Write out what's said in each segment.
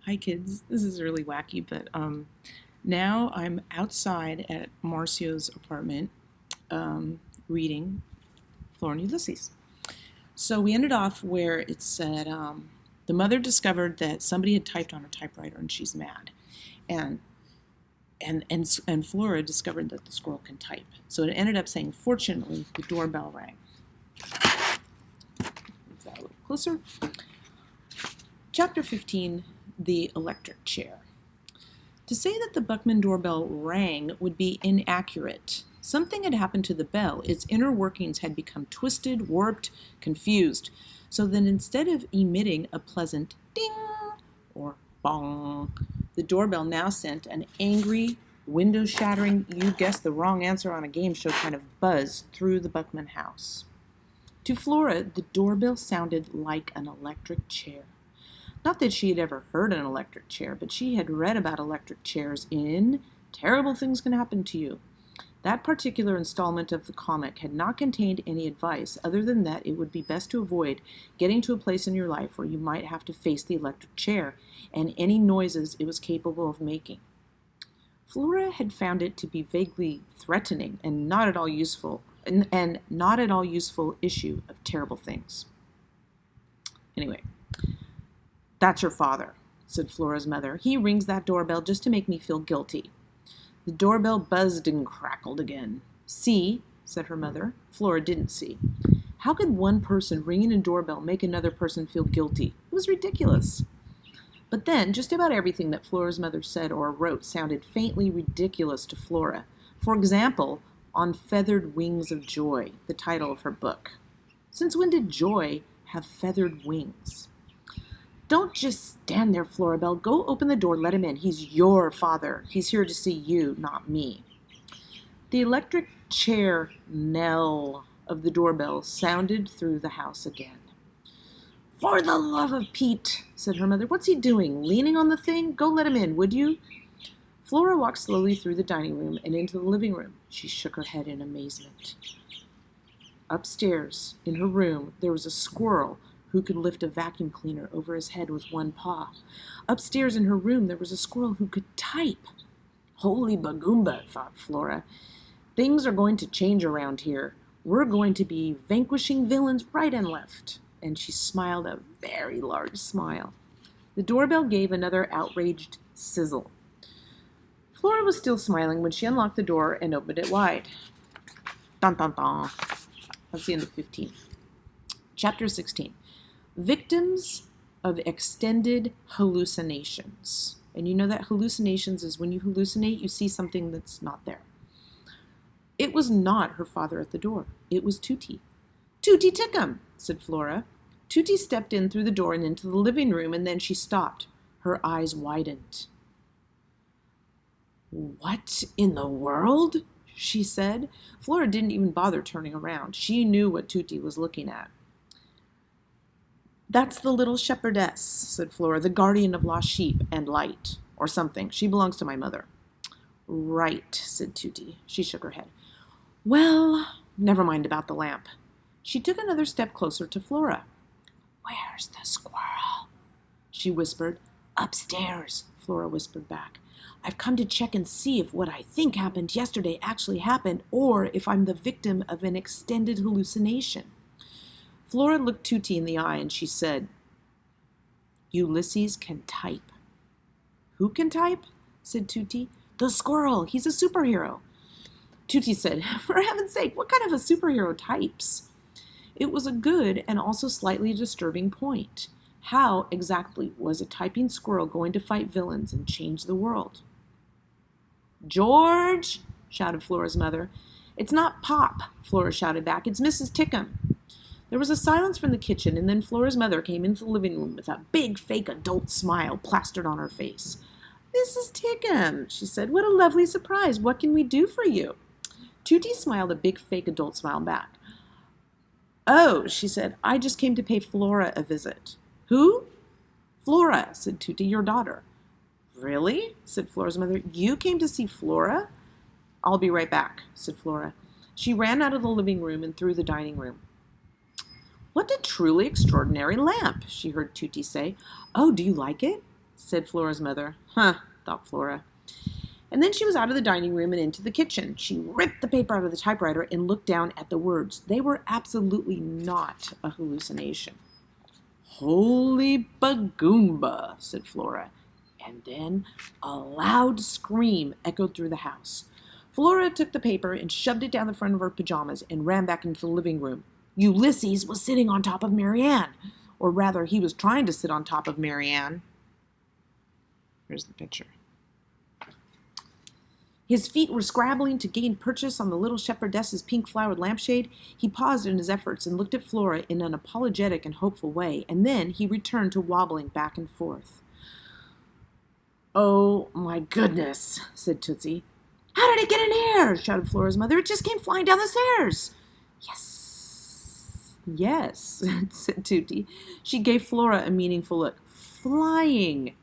Hi kids, this is really wacky, but now I'm outside at Marcio's apartment reading Flora and Ulysses. So we ended off where it said the mother discovered that somebody had typed on her typewriter and she's mad. And Flora discovered that the squirrel can type. So it ended up saying, fortunately, the doorbell rang. Move that a little closer. Chapter 15, The Electric Chair. To say that the Buckman doorbell rang would be inaccurate. Something had happened to the bell. Its inner workings had become twisted, warped, confused, so that instead of emitting a pleasant ding or bong, the doorbell now sent an angry, window-shattering, you guessed the wrong answer on a game show kind of buzz through the Buckman house. To Flora, the doorbell sounded like an electric chair. Not that she had ever heard an electric chair, but she had read about electric chairs in Terrible Things Can Happen to You. That particular installment of the comic had not contained any advice other than that it would be best to avoid getting to a place in your life where you might have to face the electric chair and any noises it was capable of making. Flora had found it to be vaguely threatening and not at all useful issue of terrible things. Anyway, that's your father, said Flora's mother. He rings that doorbell just to make me feel guilty. The doorbell buzzed and crackled again. See, said her mother. Flora didn't see. How could one person ringing a doorbell make another person feel guilty? It was ridiculous. But then, just about everything that Flora's mother said or wrote sounded faintly ridiculous to Flora. For example, On Feathered Wings of Joy, the title of her book. Since when did joy have feathered wings? Don't just stand there, Florabelle. Go open the door, let him in. He's your father. He's here to see you, not me. The electric chair knell of the doorbell sounded through the house again. For the love of Pete, said her mother. What's he doing? Leaning on the thing? Go let him in, would you? Flora walked slowly through the dining room and into the living room. She shook her head in amazement. Upstairs, in her room, there was a squirrel who could lift a vacuum cleaner over his head with one paw. Upstairs in her room, there was a squirrel who could type. Holy bagoomba, thought Flora. Things are going to change around here. We're going to be vanquishing villains right and left. And she smiled a very large smile. The doorbell gave another outraged sizzle. Flora was still smiling when she unlocked the door and opened it wide. Dun dun dun. That's the end of 15. Chapter 16. Victims of extended hallucinations. And you know that hallucinations is when you hallucinate, you see something that's not there. It was not her father at the door. It was Tootie. Tootie Tickum, said Flora. Tootie stepped in through the door and into the living room, and then she stopped. Her eyes widened. What in the world? She said. Flora didn't even bother turning around. She knew what Tootie was looking at. That's the little shepherdess, said Flora, the guardian of lost sheep and light, or something. She belongs to my mother. Right, said Tootie. She shook her head. Well, never mind about the lamp. She took another step closer to Flora. Where's the squirrel? She whispered. Upstairs, Flora whispered back. I've come to check and see if what I think happened yesterday actually happened, or if I'm the victim of an extended hallucination. Flora looked Tootie in the eye and she said, Ulysses can type. Who can type? Said Tootie. The squirrel. He's a superhero. Tootie said, for heaven's sake, what kind of a superhero types? It was a good and also slightly disturbing point. How exactly was a typing squirrel going to fight villains and change the world? George, shouted Flora's mother. It's not Pop, Flora shouted back. It's Mrs. Tickum. There was a silence from the kitchen, and then Flora's mother came into the living room with a big fake adult smile plastered on her face. Mrs. Tickum, she said, what a lovely surprise. What can we do for you? Tootie smiled a big fake adult smile back. Oh, she said, I just came to pay Flora a visit. Who? Flora, said Tootie, your daughter. Really? Said Flora's mother. You came to see Flora? I'll be right back, said Flora. She ran out of the living room and through the dining room. What a truly extraordinary lamp, she heard Tootie say. Oh, do you like it? said Flora's mother. Huh, thought Flora. And then she was out of the dining room and into the kitchen. She ripped the paper out of the typewriter and looked down at the words. They were absolutely not a hallucination. Holy bagoomba, said Flora. And then a loud scream echoed through the house. Flora took the paper and shoved it down the front of her pajamas and ran back into the living room. Ulysses was sitting on top of Marianne. Or rather, he was trying to sit on top of Marianne. Here's the picture. His feet were scrabbling to gain purchase on the little shepherdess's pink-flowered lampshade. He paused in his efforts and looked at Flora in an apologetic and hopeful way, and then he returned to wobbling back and forth. Oh, my goodness, said Tootsie. How did it get in here? Shouted Flora's mother. It just came flying down the stairs. Yes, said Tootie. She gave Flora a meaningful look. Flying.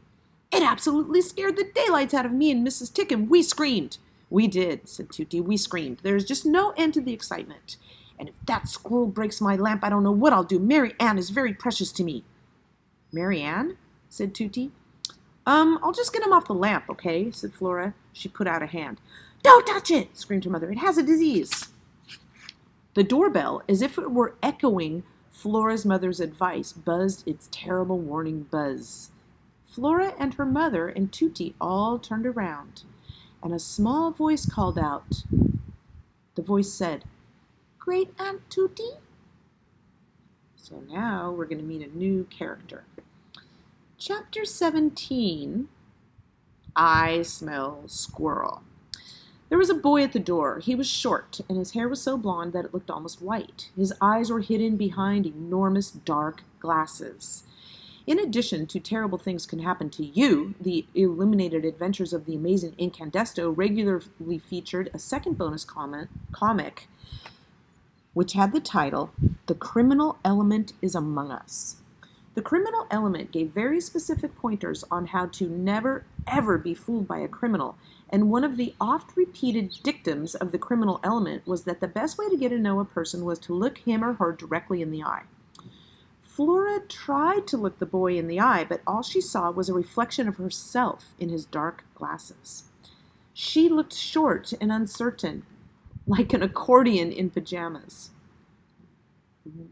It absolutely scared the daylights out of me and Mrs. Tickham. We screamed. We did, said Tootie. We screamed. There's just no end to the excitement. And if that squirrel breaks my lamp, I don't know what I'll do. Mary Ann is very precious to me. Mary Ann? Said Tootie. I'll just get him off the lamp, okay? Said Flora. She put out a hand. Don't touch it, screamed her mother. It has a disease. The doorbell, as if it were echoing Flora's mother's advice, buzzed its terrible warning buzz. Flora and her mother and Tootie all turned around, and a small voice called out. The voice said, Great Aunt Tootie? So now we're going to meet a new character. Chapter 17, I Smell Squirrel. There was a boy at the door. He was short, and his hair was so blonde that it looked almost white. His eyes were hidden behind enormous dark glasses. In addition to Terrible Things Can Happen to You, the Illuminated Adventures of the Amazing Incandesto regularly featured a second bonus comic, which had the title, The Criminal Element is Among Us. The criminal element gave very specific pointers on how to never, ever be fooled by a criminal, and one of the oft-repeated dictums of the criminal element was that the best way to get to know a person was to look him or her directly in the eye. Flora tried to look the boy in the eye, but all she saw was a reflection of herself in his dark glasses. She looked short and uncertain, like an accordion in pajamas.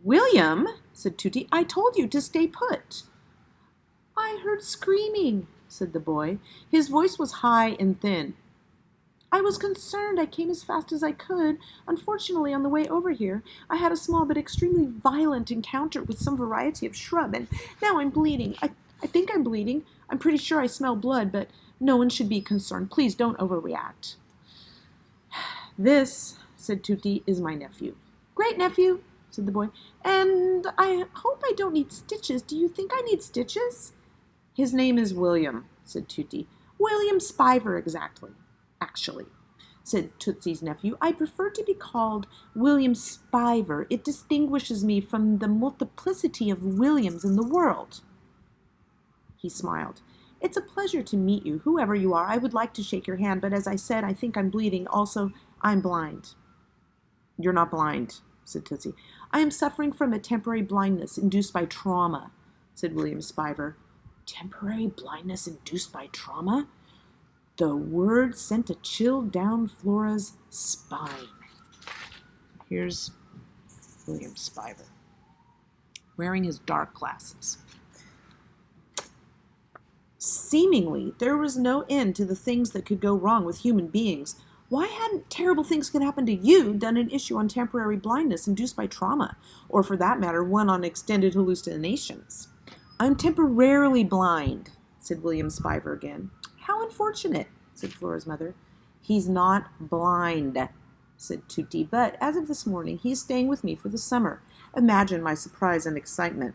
William, said Tootie, I told you to stay put. I heard screaming, said the boy. His voice was high and thin. I was concerned. I came as fast as I could. Unfortunately, on the way over here, I had a small but extremely violent encounter with some variety of shrub, and now I'm bleeding. I think I'm bleeding. I'm pretty sure I smell blood, but no one should be concerned. Please don't overreact. This, said Tootie, is my nephew. Great nephew, said the boy. And I hope I don't need stitches. Do you think I need stitches? His name is William, said Tootie. William Spiver, actually, said Tootsie's nephew. I prefer to be called William Spiver. It distinguishes me from the multiplicity of Williams in the world. He smiled. It's a pleasure to meet you, whoever you are. I would like to shake your hand, but as I said, I think I'm bleeding. Also, I'm blind. You're not blind, said Tootsie. I am suffering from a temporary blindness induced by trauma, said William Spiver. Temporary blindness induced by trauma? The word sent a chill down Flora's spine. Here's William Spiver, wearing his dark glasses. Seemingly, there was no end to the things that could go wrong with human beings. Why hadn't Terrible Things Can Happen to You done an issue on temporary blindness induced by trauma, or for that matter, one on extended hallucinations? I'm temporarily blind, said William Spiver again. How unfortunate, said Flora's mother. He's not blind, said Tootie, but as of this morning, he is staying with me for the summer. Imagine my surprise and excitement.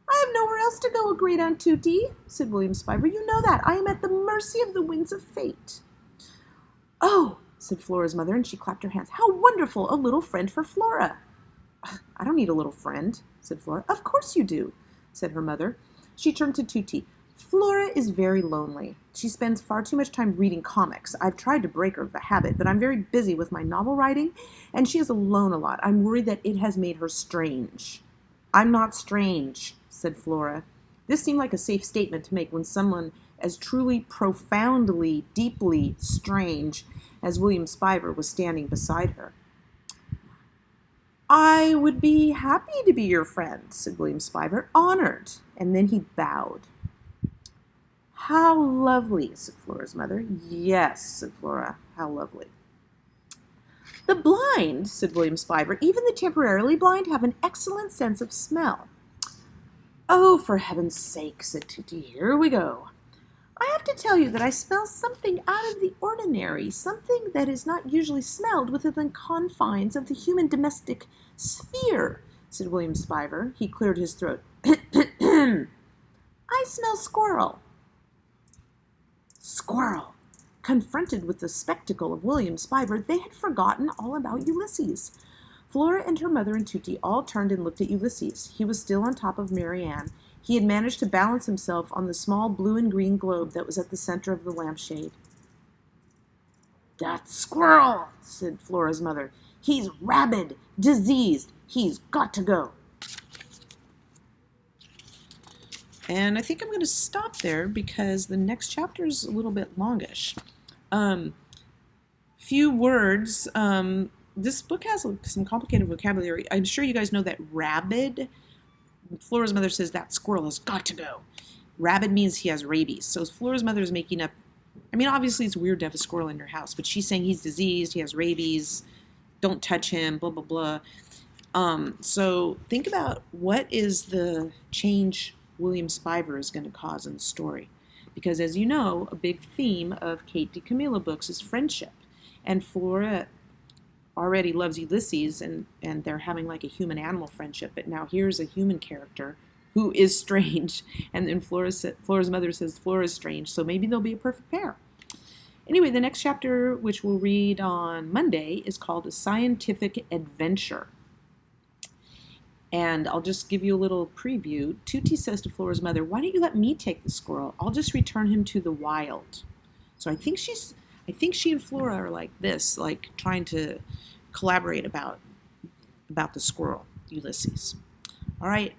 I have nowhere else to go, great Aunt Tootie, said William Spiver. You know that. I am at the mercy of the winds of fate. Oh, said Flora's mother, and she clapped her hands. How wonderful, a little friend for Flora. I don't need a little friend, said Flora. Of course you do, said her mother. She turned to Tootie. Flora is very lonely. She spends far too much time reading comics. I've tried to break her of the habit, but I'm very busy with my novel writing, and she is alone a lot. I'm worried that it has made her strange. I'm not strange, said Flora. This seemed like a safe statement to make when someone as truly profoundly, deeply strange as William Spiver was standing beside her. "I would be happy to be your friend," said William Spiver, "honored." And then he bowed. "How lovely," said Flora's mother. "Yes," said Flora, "how lovely." "The blind," said William Spiver, "even the temporarily blind, have an excellent sense of smell." "Oh, for heaven's sake," said Tootie, "here we go. I have to tell you that I smell something out of the ordinary, something that is not usually smelled within the confines of the human domestic sphere," said William Spiver. He cleared his throat. "I smell squirrel." Squirrel! Confronted with the spectacle of William Spiver, they had forgotten all about Ulysses. Flora and her mother and Tootie all turned and looked at Ulysses. He was still on top of Mary Ann. He had managed to balance himself on the small blue and green globe that was at the center of the lampshade. "That squirrel," said Flora's mother. "He's rabid, diseased. He's got to go." And I think I'm going to stop there because the next chapter is a little bit longish. Few words. This book has some complicated vocabulary. I'm sure you guys know that rabid, Flora's mother says that squirrel has got to go. Rabid means he has rabies. So Flora's mother is making up, I mean, obviously it's weird to have a squirrel in your house, but she's saying he's diseased, he has rabies, don't touch him, blah, blah, blah. So think about what is the change William Spiver is going to cause in the story. Because as you know, a big theme of Kate DiCamillo books is friendship. And Flora already loves Ulysses, and they're having like a human-animal friendship. But now here's a human character who is strange. And then Flora's mother says Flora's strange, so maybe they'll be a perfect pair. Anyway, the next chapter, which we'll read on Monday, is called A Scientific Adventure. And I'll just give you a little preview. Tootie says to Flora's mother, "Why don't you let me take the squirrel? I'll just return him to the wild." So I think she and Flora are like this, like trying to collaborate about the squirrel, Ulysses. All right.